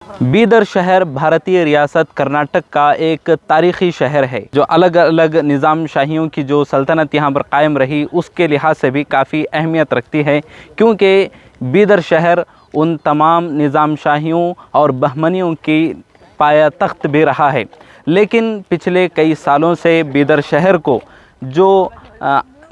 बीदर शहर भारतीय रियासत कर्नाटक का एक तारीख़ी शहर है जो अलग अलग निज़ाम शाहियों की जो सल्तनत यहाँ पर कायम रही उसके लिहाज से भी काफ़ी अहमियत रखती है, क्योंकि बीदर शहर उन तमाम निज़ाम शाहियों और बहमनियों की पाया तख्त भी रहा है। लेकिन पिछले कई सालों से बीदर शहर को जो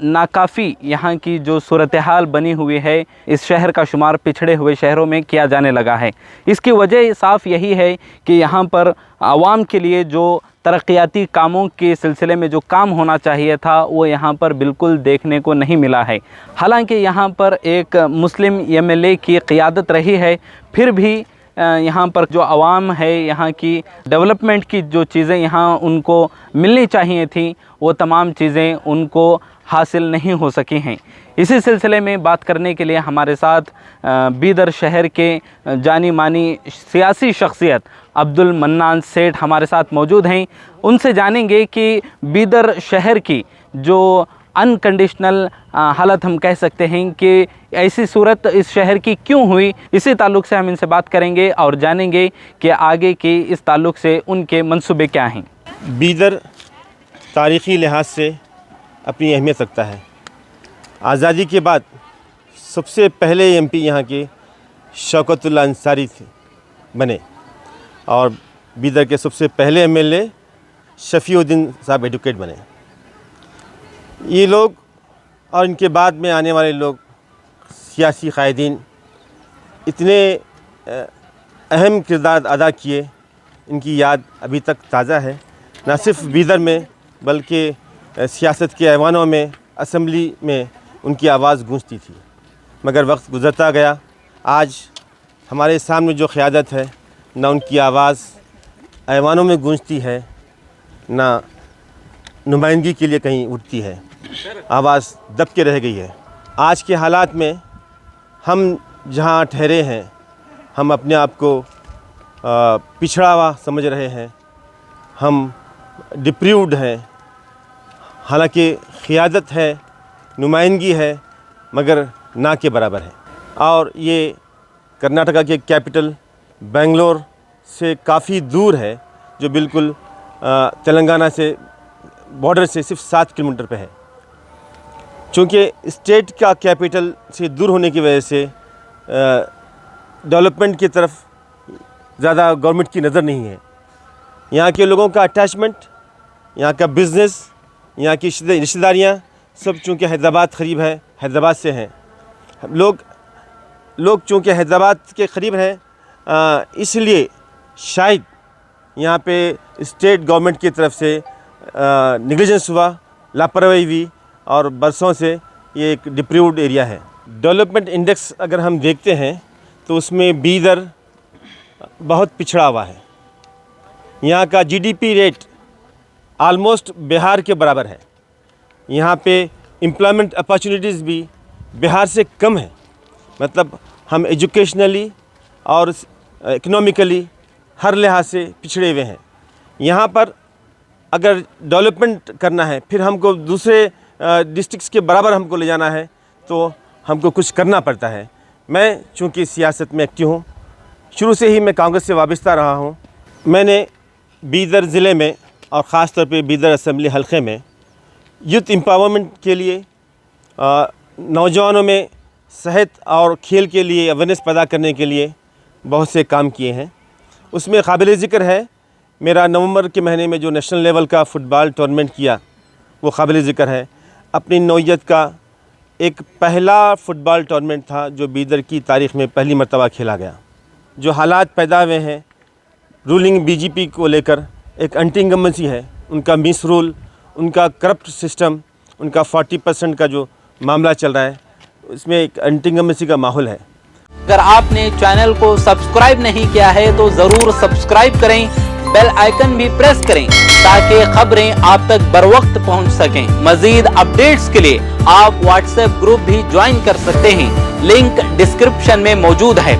नाकाफ़ी यहाँ की जो सूरत हाल बनी हुई है, इस शहर का शुमार पिछड़े हुए शहरों में किया जाने लगा है। इसकी वजह साफ़ यही है कि यहाँ पर आवाम के लिए जो तरक्याती कामों के सिलसिले में जो काम होना चाहिए था वो यहाँ पर बिल्कुल देखने को नहीं मिला है। हालांकि यहाँ पर एक मुस्लिम MLA की क़ियादत रही है, फिर भी यहाँ पर जो आवाम है, यहाँ की डेवलपमेंट की जो चीज़ें यहाँ उनको मिलनी चाहिए थी, वो तमाम चीज़ें उनको हासिल नहीं हो सकी हैं। इसी सिलसिले में बात करने के लिए हमारे साथ बीदर शहर के जानी मानी सियासी शख्सियत अब्दुल मन्नान सेठ हमारे साथ मौजूद हैं। उनसे जानेंगे कि बीदर शहर की जो अनकंडीशनल हालत हम कह सकते हैं कि ऐसी सूरत इस शहर की क्यों हुई, इसी ताल्लुक़ से हम इनसे बात करेंगे और जानेंगे कि आगे की इस ताल्लुक़ से उनके मंसूबे क्या हैं। बीदर तारीख़ी लिहाज से अपनी अहमियत रखता है। आज़ादी के बाद सबसे पहले MP यहाँ के शौकतुल्लाह अंसारी बने और बीदर के सबसे पहले MLA शफ़ीउद्दीन साहब एडवोकेट बने। ये लोग और इनके बाद में आने वाले लोग सियासी क़ायदीन इतने अहम किरदार अदा किए, इनकी याद अभी तक ताज़ा है। न सिर्फ बीदर में बल्कि सियासत के ऐवानों में, असम्बली में उनकी आवाज़ गूंजती थी। मगर वक्त गुज़रता गया, आज हमारे सामने जो क़यादत है, ना उनकी आवाज़ ऐवानों में गूंजती है, ना नुमाइंदगी के लिए कहीं उठती है, आवाज़ दब के रह गई है। आज के हालात में हम जहाँ ठहरे हैं, हम अपने आप को पिछड़ा हुआ समझ रहे हैं, हम डिप्रीव्ड हैं। हालांकि क़ियादत है, नुमाइंदगी है, मगर ना के बराबर है। और ये कर्नाटका के कैपिटल बेंगलोर से काफ़ी दूर है, जो बिल्कुल तेलंगाना से बॉर्डर से सिर्फ 7 किलोमीटर पे है। चूँकि स्टेट का कैपिटल से दूर होने की वजह से डेवलपमेंट की तरफ ज़्यादा गवर्नमेंट की नज़र नहीं है। यहाँ के लोगों का अटैचमेंट, यहाँ का बिज़नेस, यहाँ की रिश्तेदारियाँ सब चूँकि हैदराबाद करीब है, हैदराबाद से हैं। लोग चूँकि हैदराबाद के करीब हैं, इसलिए शायद यहाँ पे स्टेट गवर्नमेंट की तरफ से नेग्लिजेंस हुआ, लापरवाही हुई और बरसों से ये एक डिप्रीव्ड एरिया है। डेवलपमेंट इंडेक्स अगर हम देखते हैं तो उसमें बीदर बहुत पिछड़ा हुआ है। यहाँ का GDP रेट आलमोस्ट बिहार के बराबर है। यहाँ पे एम्प्लॉयमेंट अपॉर्चुनिटीज़ भी बिहार से कम है। मतलब हम एजुकेशनली और इकोनॉमिकली हर लिहाज से पिछड़े हुए हैं। यहाँ पर अगर डेवलपमेंट करना है, फिर हमको दूसरे डिस्ट्रिक्ट्स के बराबर हमको ले जाना है, तो हमको कुछ करना पड़ता है। मैं चूँकि सियासत में एक्टिव हूँ, शुरू से ही मैं कांग्रेस से वाबस्ता रहा हूँ। मैंने बीदर ज़िले में और ख़ास तौर पे बीदर असम्बली हलक़े में यूथ एम्पावरमेंट के लिए, नौजवानों में सेहत और खेल के लिए अवेयरनेस पैदा करने के लिए बहुत से काम किए हैं। उसमें काबिल ज़िक्र है मेरा नवंबर के महीने में जो नेशनल लेवल का फ़ुटबॉल टूर्नामेंट किया, वो काबिल ज़िक्र है। अपनी नौइयत का एक पहला फ़ुटबॉल टूर्नामेंट था जो बीदर की तारीख़ में पहली मरतबा खेला गया। जो हालात पैदा हुए हैं रूलिंग BJP को लेकर, एक एंटी इनकम्बेंसी है, उनका मिस रूल, उनका करप्ट सिस्टम, उनका 40% का जो मामला चल रहा है, उसमें एक एंटी इनकम्बेंसी का माहौल है। अगर आपने चैनल को सब्सक्राइब नहीं किया है तो ज़रूर सब्सक्राइब करें, बेल आइकन भी प्रेस करें ताकि खबरें आप तक बर वक्त पहुँच सकें। मज़ीद अपडेट्स के लिए आप WhatsApp ग्रुप भी ज्वाइन कर सकते हैं, लिंक डिस्क्रिप्शन में मौजूद है।